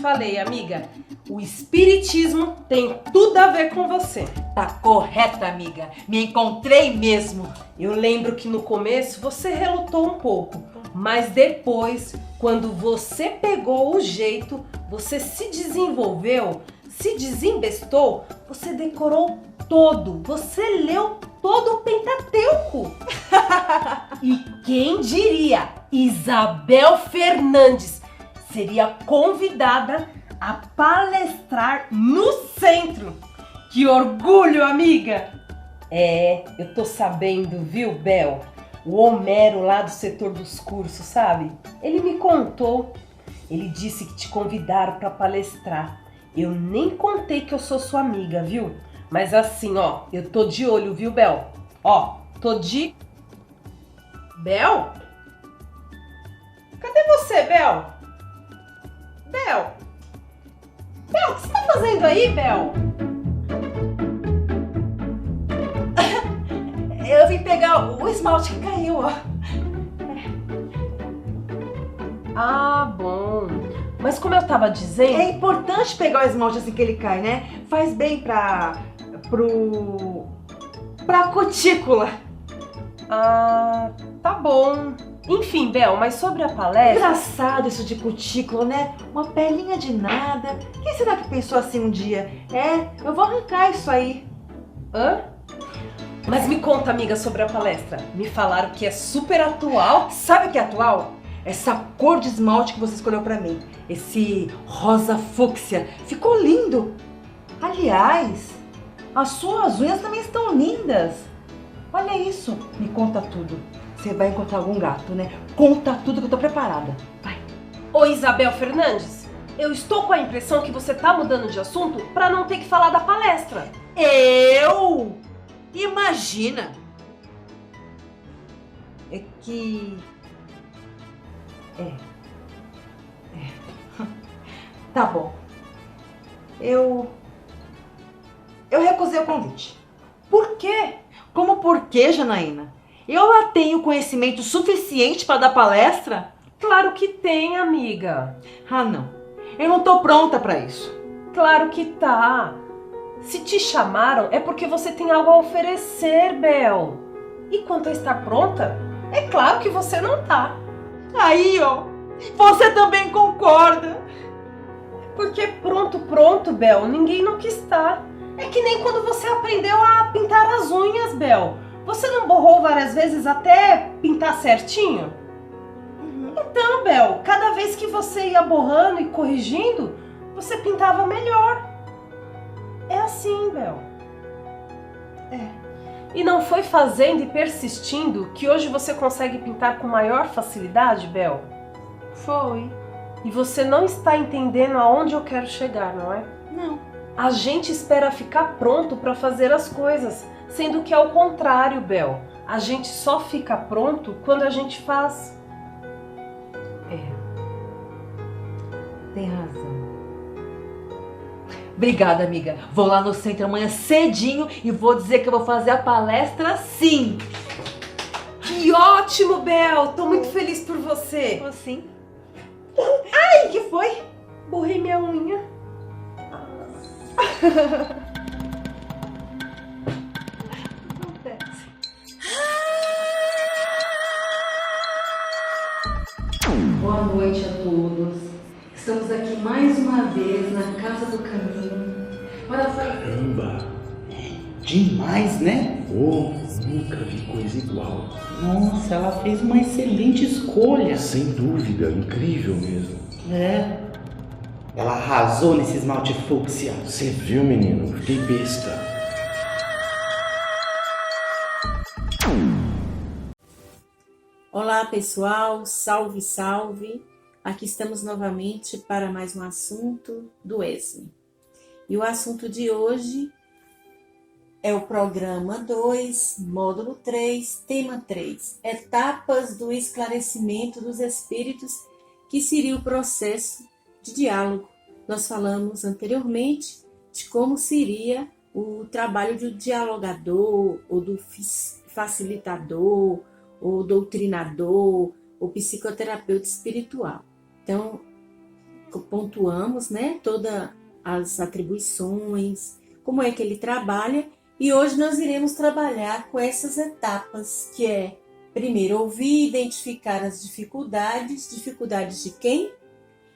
falei, amiga. O espiritismo tem tudo a ver com você. Tá correta, amiga. Me encontrei mesmo. Eu lembro que no começo você relutou um pouco, mas depois, quando você pegou o jeito, você se desenvolveu, se desembestou, você decorou todo, você leu todo o Pentateuco. E quem diria, Isabel Fernandes seria convidada a palestrar no centro. Que orgulho, amiga! Eu tô sabendo, viu, Bel? O Homero lá do setor dos cursos, sabe? Ele me contou. Ele disse que te convidaram para palestrar. Eu nem contei que eu sou sua amiga, viu? Mas assim, ó, eu tô de olho, viu, Bel? Ó, tô de... Bel? Cadê você, Bel? Bel? Bel, o que você tá fazendo aí, Bel? Eu vim pegar o esmalte que caiu, ó. Ah, bom. Mas como eu tava dizendo... É importante pegar o esmalte assim que ele cai, né? Faz bem pra cutícula. Ah, tá bom. Enfim, Bel, mas sobre a palestra... Engraçado isso de cutícula, né? Uma pelinha de nada. Quem será que pensou assim um dia? Eu vou arrancar isso aí. Hã? Mas me conta, amiga, sobre a palestra. Me falaram que é super atual. Sabe o que é atual? Essa cor de esmalte que você escolheu pra mim. Esse rosa fúcsia. Ficou lindo. Aliás, as suas unhas também estão lindas. Olha isso. Me conta tudo. Você vai encontrar algum gato, né? Conta tudo que eu tô preparada. Vai. Ô, Isabel Fernandes, eu estou com a impressão que você tá mudando de assunto pra não ter que falar da palestra. Eu? Imagina! É que... Tá bom. Eu recusei o convite. Por quê? Como por quê, Janaína? Eu lá tenho conhecimento suficiente para dar palestra? Claro que tem, amiga. Ah, não. Eu não tô pronta para isso. Claro que tá. Se te chamaram é porque você tem algo a oferecer, Bel. E quanto a estar pronta, é claro que você não tá. Aí, ó. Você também concorda. Porque pronto, Bel, ninguém nunca está. É que nem quando você aprendeu a pintar as unhas, Bel. Você não borrou várias vezes até pintar certinho? Então, Bel, cada vez que você ia borrando e corrigindo, você pintava melhor. É assim, Bel. E não foi fazendo e persistindo que hoje você consegue pintar com maior facilidade, Bel? Foi. E você não está entendendo aonde eu quero chegar, não é? Não. A gente espera ficar pronto para fazer as coisas, sendo que é o contrário, Bel. A gente só fica pronto quando a gente faz. Tem razão. Obrigada, amiga. Vou lá no centro amanhã cedinho e vou dizer que eu vou fazer a palestra sim. Que ótimo, Bel! Tô muito feliz por você. Vou sim. Ai, que foi? Borrei minha unha. Acontece. Boa noite a todos. Estamos aqui mais uma vez na Casa do Caminho para fazer... Caramba! Demais, né? Oh, nunca vi coisa igual. Nossa, ela fez uma excelente escolha. Sem dúvida, incrível mesmo. Ela arrasou nesse esmalte fúcsia. Você viu, menino? Fiquei besta. Olá pessoal, salve, salve! Aqui estamos novamente para mais um assunto do ESME. E o assunto de hoje é o programa 2, módulo 3, tema 3, etapas do esclarecimento dos espíritos, que seria o processo de diálogo. Nós falamos anteriormente de como seria o trabalho do dialogador, ou do facilitador, ou doutrinador, ou psicoterapeuta espiritual. Então, pontuamos, né, todas as atribuições, como é que ele trabalha, e hoje nós iremos trabalhar com essas etapas, que é, primeiro, ouvir e identificar as dificuldades. Dificuldades de quem?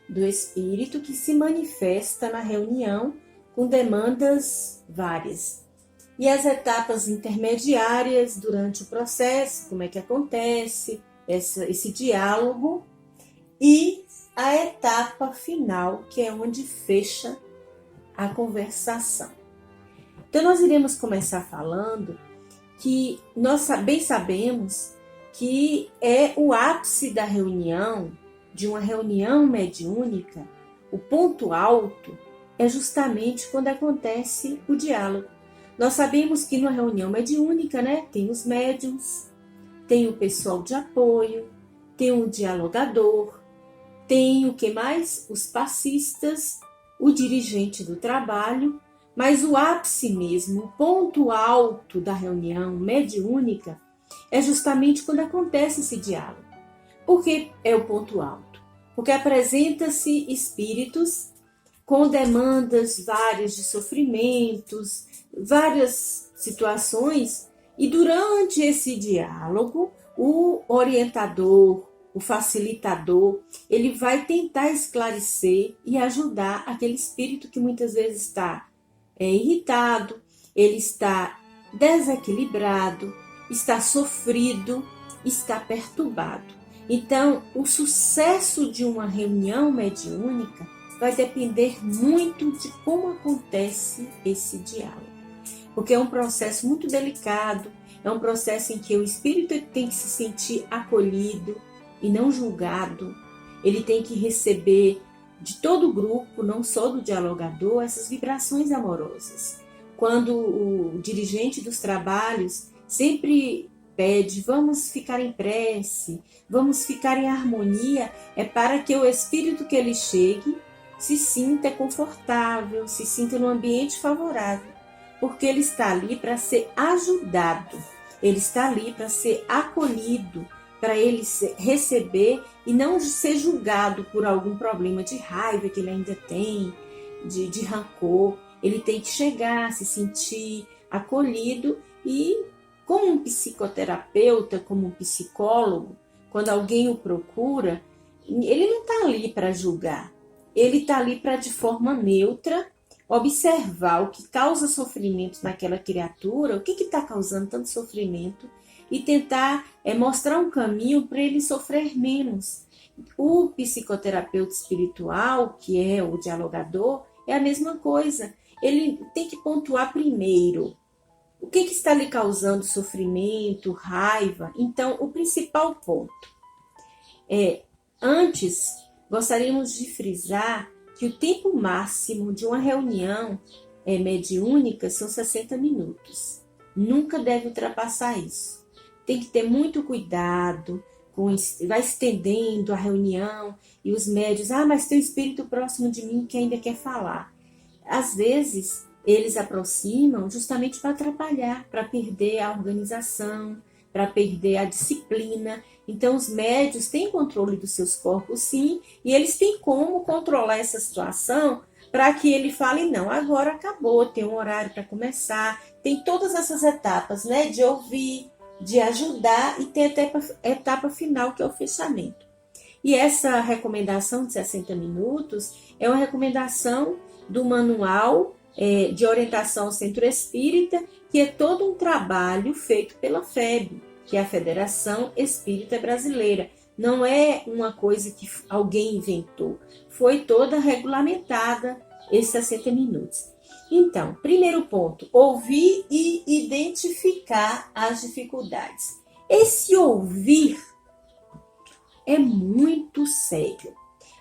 Do espírito que se manifesta na reunião com demandas várias. E as etapas intermediárias durante o processo, como é que acontece esse diálogo, e a etapa final, que é onde fecha a conversação. Então, nós iremos começar falando que nós bem sabemos que é o ápice da reunião, de uma reunião mediúnica, o ponto alto é justamente quando acontece o diálogo. Nós sabemos que numa reunião mediúnica, né, tem os médiuns, tem o pessoal de apoio, tem o dialogador, tem o que mais? Os passistas, o dirigente do trabalho, mas o ápice mesmo, o ponto alto da reunião mediúnica é justamente quando acontece esse diálogo. Por que é o ponto alto? Porque apresenta-se espíritos com demandas várias de sofrimentos, várias situações, e durante esse diálogo, o orientador, o facilitador, ele vai tentar esclarecer e ajudar aquele espírito que muitas vezes está irritado, ele está desequilibrado, está sofrido, está perturbado. Então, o sucesso de uma reunião mediúnica vai depender muito de como acontece esse diálogo. Porque é um processo muito delicado, é um processo em que o espírito tem que se sentir acolhido e não julgado. Ele tem que receber de todo o grupo, não só do dialogador, essas vibrações amorosas. Quando o dirigente dos trabalhos sempre pede, vamos ficar em prece, vamos ficar em harmonia, é para que o espírito que ele chegue se sinta confortável, se sinta num ambiente favorável, porque ele está ali para ser ajudado, ele está ali para ser acolhido, para ele receber e não ser julgado por algum problema de raiva que ele ainda tem, de rancor. Ele tem que chegar, se sentir acolhido, e como um psicoterapeuta, como um psicólogo, quando alguém o procura, ele não está ali para julgar, ele está ali para, de forma neutra, observar o que causa sofrimento naquela criatura, o que está causando tanto sofrimento, e tentar mostrar um caminho para ele sofrer menos. O psicoterapeuta espiritual, que é o dialogador, é a mesma coisa. Ele tem que pontuar primeiro o que está lhe causando sofrimento, raiva. Então, o principal ponto é, antes, gostaríamos de frisar que o tempo máximo de uma reunião mediúnica são 60 minutos. Nunca deve ultrapassar isso. Tem que ter muito cuidado, vai estendendo a reunião e os médios, mas tem um espírito próximo de mim que ainda quer falar. Às vezes, eles aproximam justamente para atrapalhar, para perder a organização, para perder a disciplina. Então, os médios têm controle dos seus corpos, sim, e eles têm como controlar essa situação para que ele fale, não, agora acabou, tem um horário para começar, tem todas essas etapas, né, de ouvir, de ajudar, e tem a etapa final, que é o fechamento. E essa recomendação de 60 minutos é uma recomendação do manual de orientação ao centro espírita, que é todo um trabalho feito pela FEB, que é a Federação Espírita Brasileira. Não é uma coisa que alguém inventou, foi toda regulamentada esses 60 minutos. Então, primeiro ponto, ouvir e identificar as dificuldades. Esse ouvir é muito sério.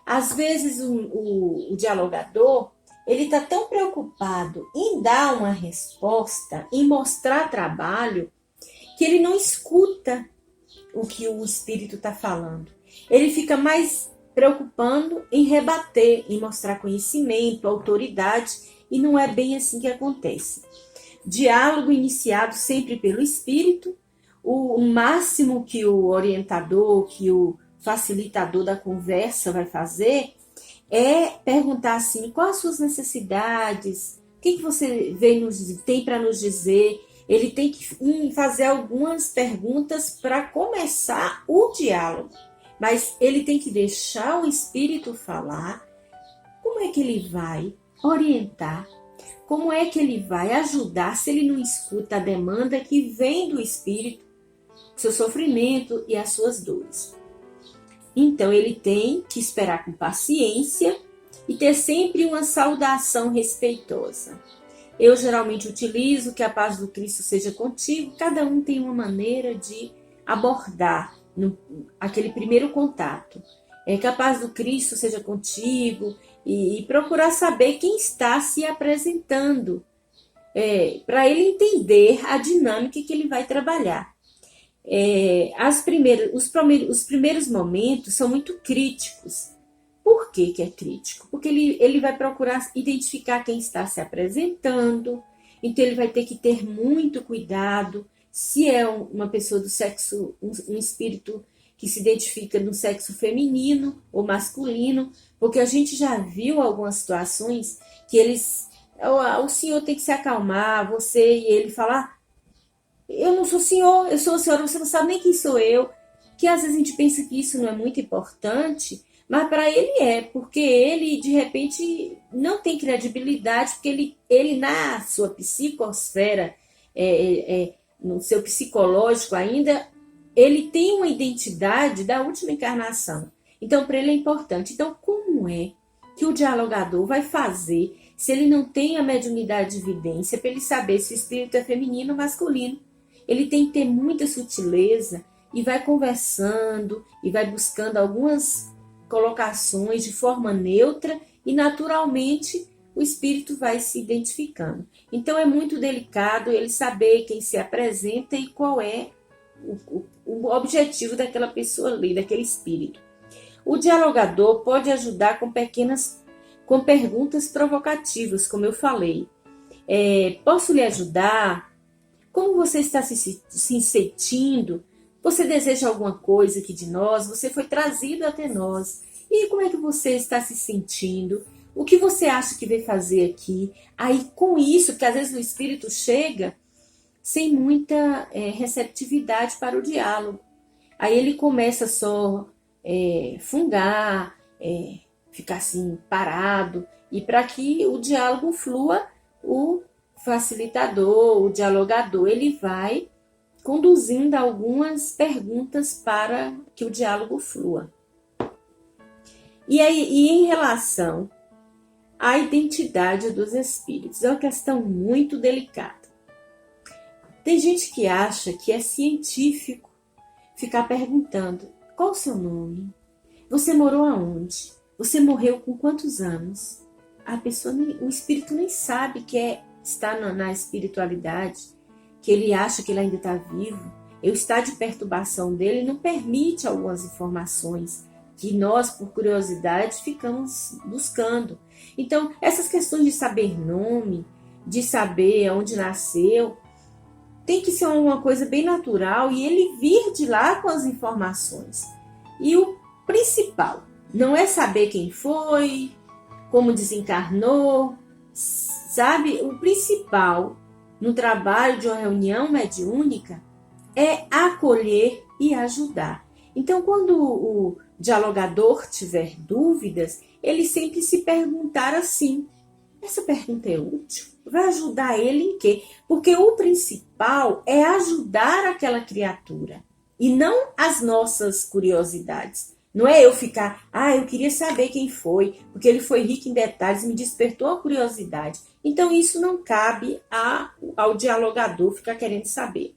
Às vezes o dialogador, ele está tão preocupado em dar uma resposta, em mostrar trabalho, que ele não escuta o que o espírito está falando. Ele fica mais preocupando em rebater, em mostrar conhecimento, autoridade, e não é bem assim que acontece. Diálogo iniciado sempre pelo espírito, o máximo que o orientador, que o facilitador da conversa vai fazer é perguntar assim, quais as suas necessidades, o que você tem para nos dizer. Ele tem que fazer algumas perguntas para começar o diálogo, mas ele tem que deixar o espírito falar. Como é que ele vai orientar? Como é que ele vai ajudar se ele não escuta a demanda que vem do espírito, o seu sofrimento e as suas dores? Então ele tem que esperar com paciência e ter sempre uma saudação respeitosa. Eu geralmente utilizo que a paz do Cristo seja contigo. Cada um tem uma maneira de abordar aquele primeiro contato. Que a paz do Cristo seja contigo e procurar saber quem está se apresentando, para ele entender a dinâmica que ele vai trabalhar. Os primeiros momentos são muito críticos. Por que é crítico? Porque ele vai procurar identificar quem está se apresentando, então ele vai ter que ter muito cuidado se é uma pessoa do sexo, um espírito que se identifica no sexo feminino ou masculino, porque a gente já viu algumas situações que o senhor tem que se acalmar, e ele fala, eu não sou senhor, eu sou a senhora, você não sabe nem quem sou eu, que às vezes a gente pensa que isso não é muito importante, mas para ele porque ele, de repente, não tem credibilidade, porque ele na sua psicosfera, no seu psicológico ainda, ele tem uma identidade da última encarnação. Então, para ele é importante. Então, como é que o dialogador vai fazer se ele não tem a mediunidade de evidência para ele saber se o espírito é feminino ou masculino? Ele tem que ter muita sutileza e vai conversando e vai buscando algumas colocações de forma neutra e naturalmente o espírito vai se identificando. Então é muito delicado ele saber quem se apresenta e qual é o objetivo daquela pessoa ali, daquele espírito. O dialogador pode ajudar com perguntas provocativas, como eu falei. Posso lhe ajudar? Como você está se sentindo? Você deseja alguma coisa aqui de nós? Você foi trazido até nós. E como é que você está se sentindo? O que você acha que veio fazer aqui? Aí com isso, porque às vezes o espírito chega sem muita receptividade para o diálogo. Aí ele começa só fungar, ficar assim parado. E para que o diálogo flua, o facilitador, o dialogador, ele vai conduzindo algumas perguntas para que o diálogo flua. E em relação à identidade dos espíritos, é uma questão muito delicada. Tem gente que acha que é científico ficar perguntando: qual o seu nome? Você morou aonde? Você morreu com quantos anos? O espírito nem sabe que está na espiritualidade, que ele acha que ele ainda está vivo. O estado de perturbação dele não permite algumas informações que nós, por curiosidade, ficamos buscando. Então, essas questões de saber nome, de saber onde nasceu, tem que ser uma coisa bem natural e ele vir de lá com as informações. E o principal não é saber quem foi, como desencarnou, sabe? O principal no trabalho de uma reunião mediúnica é acolher e ajudar. Então, quando o dialogador tiver dúvidas, ele sempre se perguntar assim: essa pergunta é útil? Vai ajudar ele em quê? Porque o principal é ajudar aquela criatura e não as nossas curiosidades. Não é eu ficar, eu queria saber quem foi, porque ele foi rico em detalhes e me despertou a curiosidade. Então isso não cabe ao dialogador ficar querendo saber.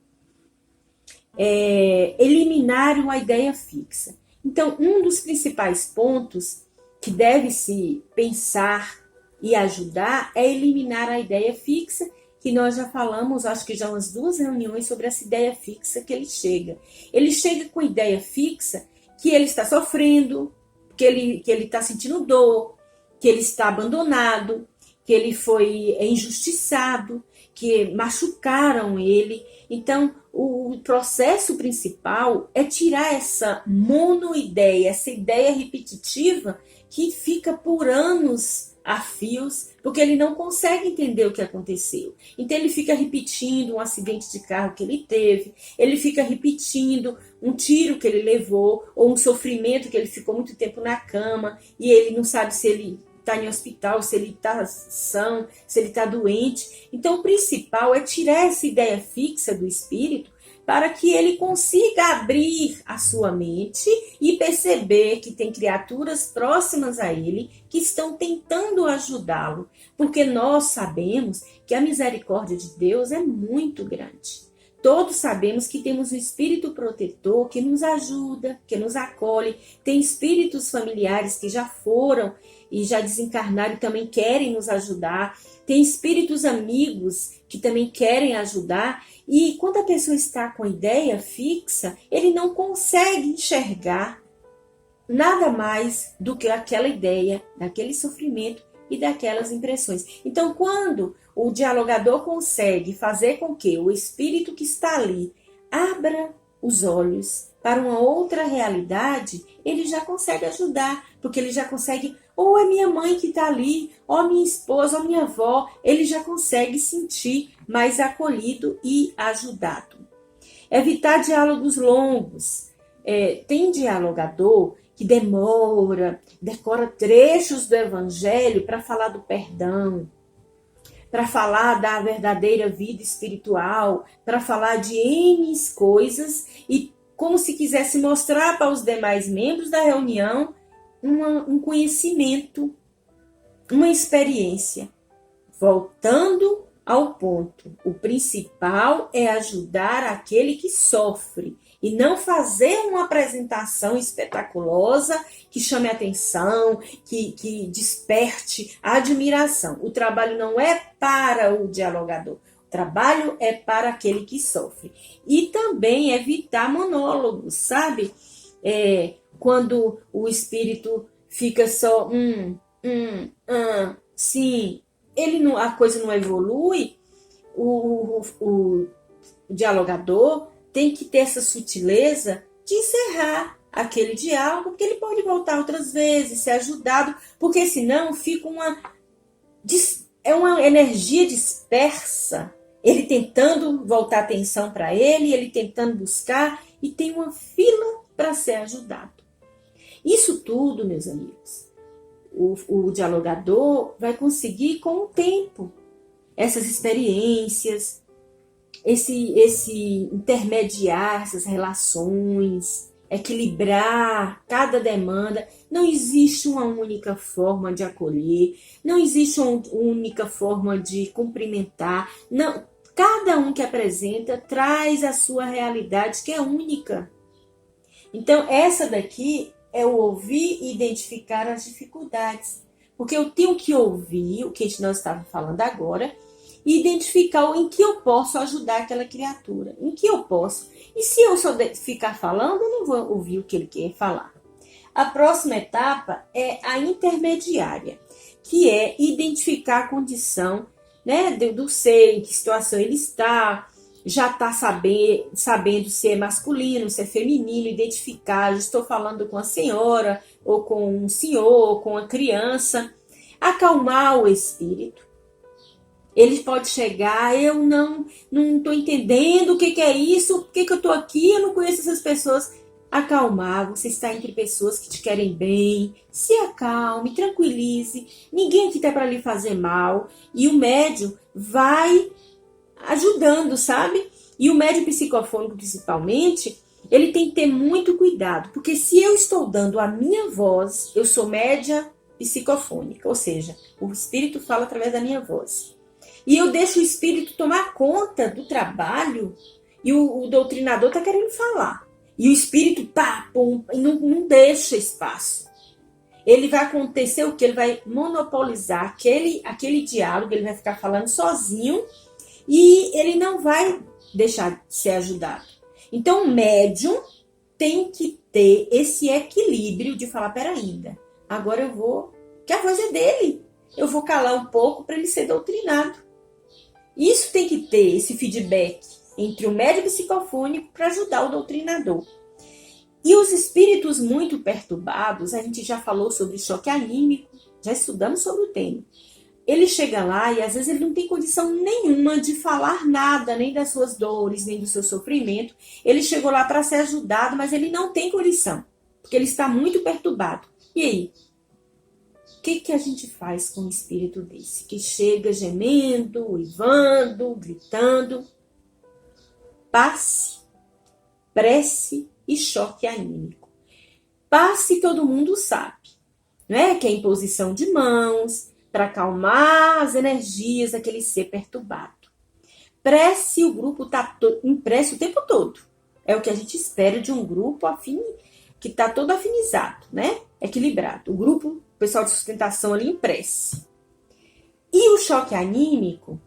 Eliminar uma ideia fixa. Então, um dos principais pontos que deve-se pensar e ajudar é eliminar a ideia fixa, que nós já falamos, acho que já umas 2 reuniões sobre essa ideia fixa que ele chega. Ele chega com ideia fixa que ele está sofrendo, que ele está sentindo dor, que ele está abandonado, que ele foi injustiçado, que machucaram ele. Então, o processo principal é tirar essa monoideia, essa ideia repetitiva que fica por anos a fios, porque ele não consegue entender o que aconteceu. Então ele fica repetindo um acidente de carro que ele teve, ele fica repetindo um tiro que ele levou, ou um sofrimento que ele ficou muito tempo na cama, e ele não sabe se ele está em hospital, se ele está são, se ele está doente. Então o principal é tirar essa ideia fixa do espírito para que ele consiga abrir a sua mente e perceber que tem criaturas próximas a ele que estão tentando ajudá-lo, porque nós sabemos que a misericórdia de Deus é muito grande. Todos sabemos que temos um espírito protetor que nos ajuda, que nos acolhe. Tem espíritos familiares que já foram e já desencarnaram e também querem nos ajudar. Tem espíritos amigos que também querem ajudar. E quando a pessoa está com a ideia fixa, ele não consegue enxergar nada mais do que aquela ideia, daquele sofrimento e daquelas impressões. Então, quando o dialogador consegue fazer com que o espírito que está ali abra os olhos para uma outra realidade, ele já consegue ajudar, porque ele já consegue, ou é minha mãe que está ali, ou minha esposa, ou minha avó, ele já consegue sentir mais acolhido e ajudado. Evitar diálogos longos. Tem dialogador que decora trechos do evangelho para falar do perdão, para falar da verdadeira vida espiritual, para falar de N coisas, e como se quisesse mostrar para os demais membros da reunião um conhecimento, uma experiência. Voltando ao ponto, o principal é ajudar aquele que sofre e não fazer uma apresentação espetaculosa que chame a atenção, que desperte a admiração. O trabalho não é para o dialogador, o trabalho é para aquele que sofre. E também evitar monólogos, sabe? Quando o espírito fica só sim, a coisa não evolui, o dialogador tem que ter essa sutileza de encerrar aquele diálogo, porque ele pode voltar outras vezes, ser ajudado, porque senão fica uma energia dispersa, ele tentando voltar a atenção para ele tentando buscar, e tem uma fila para ser ajudado. Isso tudo, meus amigos, o dialogador vai conseguir com o tempo, essas experiências, esse intermediar essas relações, equilibrar cada demanda. Não existe uma única forma de acolher, não existe uma única forma de cumprimentar. Não, cada um que apresenta traz a sua realidade, que é única. Então, essa daqui é o ouvir e identificar as dificuldades. Porque eu tenho que ouvir o que nós estávamos falando agora e identificar em que eu posso ajudar aquela criatura, em que eu posso. E se eu só ficar falando, eu não vou ouvir o que ele quer falar. A próxima etapa é a intermediária, que é identificar a condição, né, do ser, em que situação ele está, já está sabendo se é masculino, se é feminino, identificar, já estou falando com a senhora, ou com um senhor, ou com a criança. Acalmar o espírito. Ele pode chegar, eu não estou entendendo o que é isso, por que eu estou aqui, eu não conheço essas pessoas. Acalmar, você está entre pessoas que te querem bem, se acalme, tranquilize, ninguém aqui está para lhe fazer mal, e o médium vai ajudando, sabe? E o médium psicofônico, principalmente, ele tem que ter muito cuidado, porque se eu estou dando a minha voz, eu sou média psicofônica, ou seja, o espírito fala através da minha voz. E eu deixo o espírito tomar conta do trabalho, e o doutrinador está querendo falar. E o espírito não deixa espaço. Ele vai acontecer o que? Ele vai monopolizar aquele diálogo, ele vai ficar falando sozinho e ele não vai deixar de ser ajudado. Então o médium tem que ter esse equilíbrio de falar, peraí, agora eu vou, que a voz é dele, eu vou calar um pouco para ele ser doutrinado. Isso tem que ter esse feedback entre o médium psicofônico para ajudar o doutrinador. E os espíritos muito perturbados, a gente já falou sobre choque anímico, já estudamos sobre o tema. Ele chega lá e às vezes ele não tem condição nenhuma de falar nada, nem das suas dores, nem do seu sofrimento. Ele chegou lá para ser ajudado, mas ele não tem condição, porque ele está muito perturbado. E aí? O que a gente faz com um espírito desse? Que chega gemendo, uivando, gritando. Passe, prece e choque anímico. Passe todo mundo sabe, não é? Que é imposição de mãos, para acalmar as energias daquele ser perturbado. Prece, o grupo está em prece o tempo todo. É o que a gente espera de um grupo que está todo afinizado, né? Equilibrado. O grupo, o pessoal de sustentação ali em prece. E o choque anímico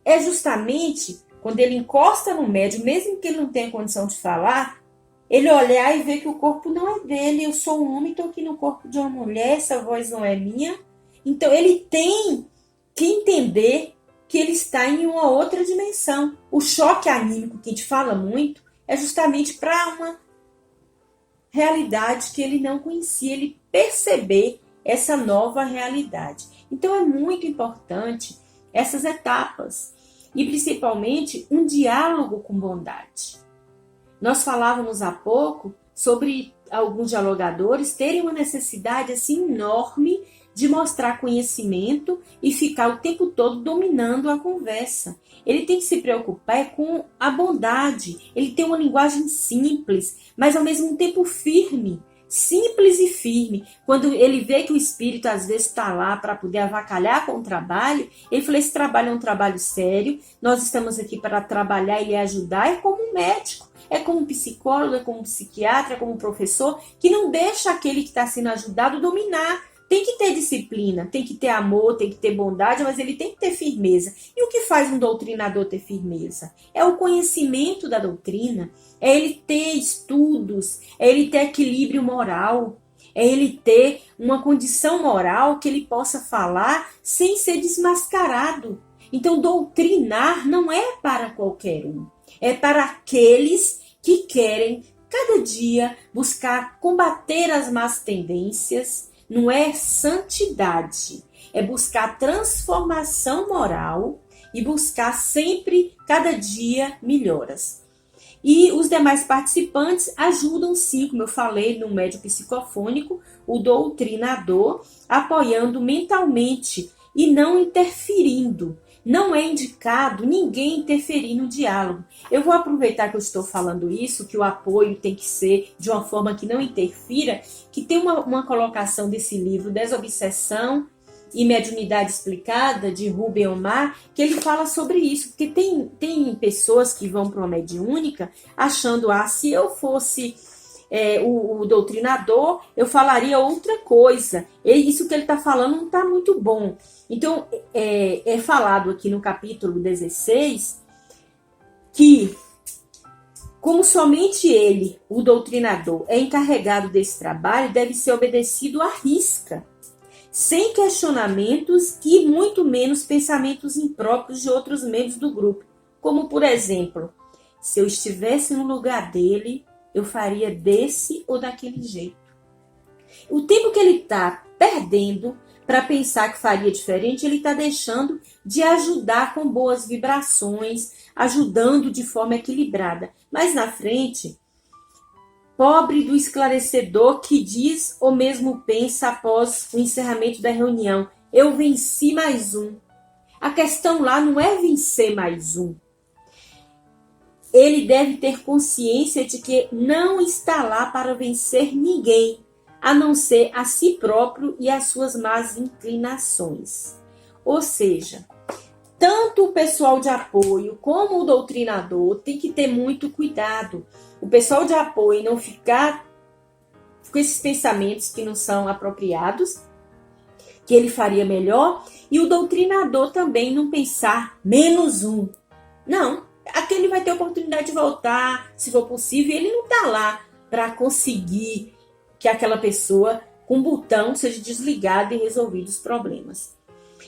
é justamente quando ele encosta no médium, mesmo que ele não tenha condição de falar, ele olhar e ver que o corpo não é dele. Eu sou um homem, estou aqui no corpo de uma mulher, essa voz não é minha. Então, ele tem que entender que ele está em uma outra dimensão. O choque anímico que a gente fala muito é justamente para uma realidade que ele não conhecia, ele perceber essa nova realidade. Então, é muito importante essas etapas e, principalmente, um diálogo com bondade. Nós falávamos há pouco sobre alguns dialogadores terem uma necessidade assim enorme de mostrar conhecimento e ficar o tempo todo dominando a conversa. Ele tem que se preocupar com a bondade. Ele tem uma linguagem simples, mas ao mesmo tempo firme. Simples e firme. Quando ele vê que o espírito às vezes está lá para poder avacalhar com o trabalho, ele fala, esse trabalho é um trabalho sério, nós estamos aqui para trabalhar e lhe ajudar, é como um médico, é como um psicólogo, é como um psiquiatra, é como um professor, que não deixa aquele que está sendo ajudado dominar. Tem que ter disciplina, tem que ter amor, tem que ter bondade, mas ele tem que ter firmeza. E o que faz um doutrinador ter firmeza? É o conhecimento da doutrina, é ele ter estudos, é ele ter equilíbrio moral, é ele ter uma condição moral que ele possa falar sem ser desmascarado. Então, doutrinar não é para qualquer um, é para aqueles que querem, cada dia, buscar combater as más tendências. Não é santidade, é buscar transformação moral e buscar sempre, cada dia, melhoras. E os demais participantes ajudam sim, como eu falei, no médium psicofônico, o doutrinador, apoiando mentalmente e não interferindo. Não é indicado ninguém interferir no diálogo. Eu vou aproveitar que eu estou falando isso, que o apoio tem que ser de uma forma que não interfira, que tem uma colocação desse livro, Desobsessão e Mediunidade Explicada, de Rubem Omar, que ele fala sobre isso. Porque tem pessoas que vão para uma mediúnica achando, se eu fosse o doutrinador, eu falaria outra coisa. Isso que ele está falando não está muito bom. Então, é falado aqui no capítulo 16 que, como somente ele, o doutrinador, é encarregado desse trabalho, deve ser obedecido à risca, sem questionamentos e muito menos pensamentos impróprios de outros membros do grupo. Como, por exemplo, se eu estivesse no lugar dele, eu faria desse ou daquele jeito. O tempo que ele está perdendo para pensar que faria diferente, ele está deixando de ajudar com boas vibrações, ajudando de forma equilibrada. Mas na frente, pobre do esclarecedor que diz ou mesmo pensa após o encerramento da reunião, eu venci mais um. A questão lá não é vencer mais um. Ele deve ter consciência de que não está lá para vencer ninguém, a não ser a si próprio e as suas más inclinações. Ou seja, tanto o pessoal de apoio como o doutrinador tem que ter muito cuidado. O pessoal de apoio não ficar com esses pensamentos que não são apropriados, que ele faria melhor, e o doutrinador também não pensar menos um. Não, aquele vai ter oportunidade de voltar, se for possível, e ele não está lá para conseguir que aquela pessoa, com um botão, seja desligada e resolvido os problemas.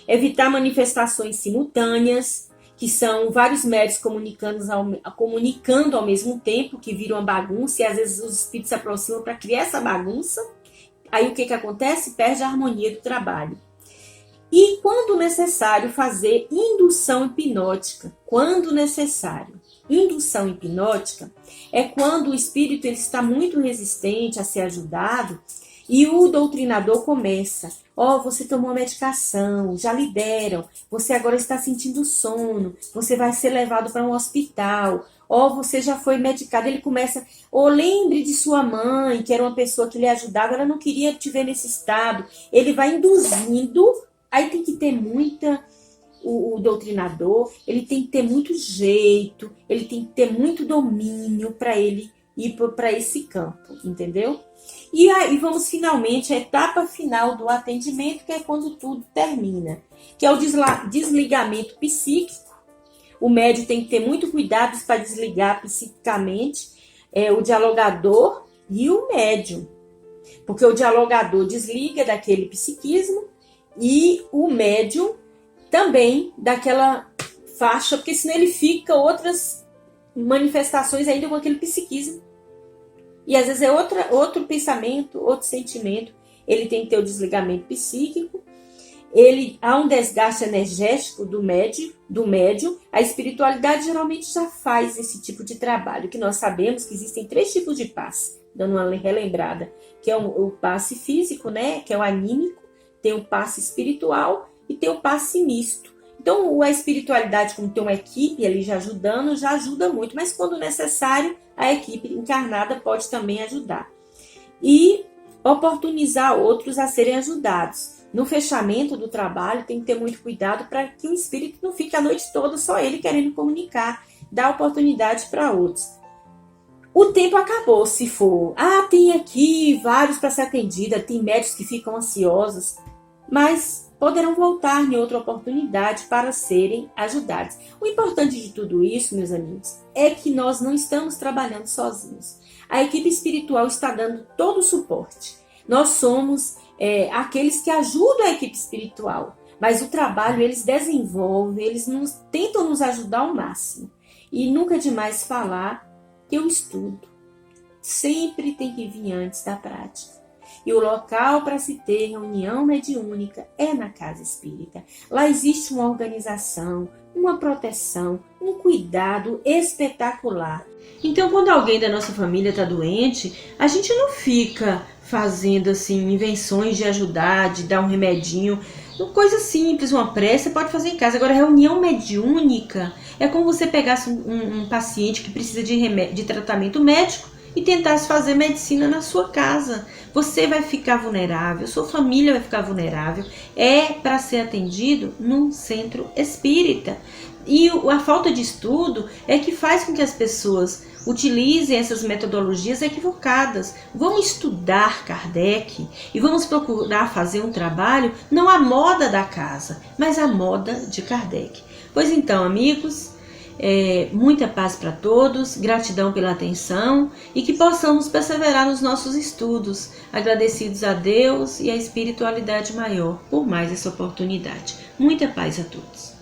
Evitar manifestações simultâneas, que são vários médios comunicando ao mesmo tempo, que viram uma bagunça, e às vezes os espíritos se aproximam para criar essa bagunça. Aí o que acontece? Perde a harmonia do trabalho. E quando necessário, fazer indução hipnótica. Quando necessário. Indução hipnótica é quando o espírito ele está muito resistente a ser ajudado e o doutrinador começa: você tomou uma medicação, já lhe deram, você agora está sentindo sono, você vai ser levado para um hospital, você já foi medicado. Ele começa: lembre de sua mãe, que era uma pessoa que lhe ajudava, ela não queria te ver nesse estado. Ele vai induzindo. Aí tem que ter o doutrinador, ele tem que ter muito jeito, ele tem que ter muito domínio para ele ir para esse campo, entendeu? E aí vamos finalmente à etapa final do atendimento, que é quando tudo termina, que é o desligamento psíquico. O médium tem que ter muito cuidado para desligar psiquicamente o dialogador e o médium, porque o dialogador desliga daquele psiquismo e o médium também daquela faixa, porque senão ele fica outras manifestações ainda com aquele psiquismo. E às vezes é outro pensamento, outro sentimento. Ele tem que ter o desligamento psíquico. Há um desgaste energético do médium. A espiritualidade geralmente já faz esse tipo de trabalho, que nós sabemos que existem 3 tipos de passe, dando uma relembrada, que é o passe físico, né, que é o anímico, tem o passe espiritual e tem o passe misto. Então, a espiritualidade, como tem uma equipe ali já ajudando, já ajuda muito. Mas, quando necessário, a equipe encarnada pode também ajudar. E oportunizar outros a serem ajudados. No fechamento do trabalho, tem que ter muito cuidado para que o espírito não fique a noite toda só ele querendo comunicar. Dá oportunidade para outros. O tempo acabou, se for. Tem aqui vários para ser atendida, tem médicos que ficam ansiosos, mas poderão voltar em outra oportunidade para serem ajudados. O importante de tudo isso, meus amigos, é que nós não estamos trabalhando sozinhos. A equipe espiritual está dando todo o suporte. Nós somos aqueles que ajudam a equipe espiritual, mas o trabalho eles desenvolvem, eles tentam nos ajudar ao máximo. E nunca é demais falar que o estudo sempre tem que vir antes da prática. E o local para se ter reunião mediúnica é na casa espírita. Lá existe uma organização, uma proteção, um cuidado espetacular. Então, quando alguém da nossa família está doente, a gente não fica fazendo assim invenções de ajudar, de dar um remedinho. Coisa simples, uma prece, você pode fazer em casa. Agora, reunião mediúnica é como você pegasse um paciente que precisa de tratamento médico e tentasse fazer medicina na sua casa. Você vai ficar vulnerável, sua família vai ficar vulnerável. É para ser atendido num centro espírita. E a falta de estudo é que faz com que as pessoas utilizem essas metodologias equivocadas. Vamos estudar Kardec e vamos procurar fazer um trabalho não à moda da casa, mas à moda de Kardec. Pois então, amigos, muita paz para todos, gratidão pela atenção e que possamos perseverar nos nossos estudos, agradecidos a Deus e à espiritualidade maior por mais essa oportunidade. Muita paz a todos.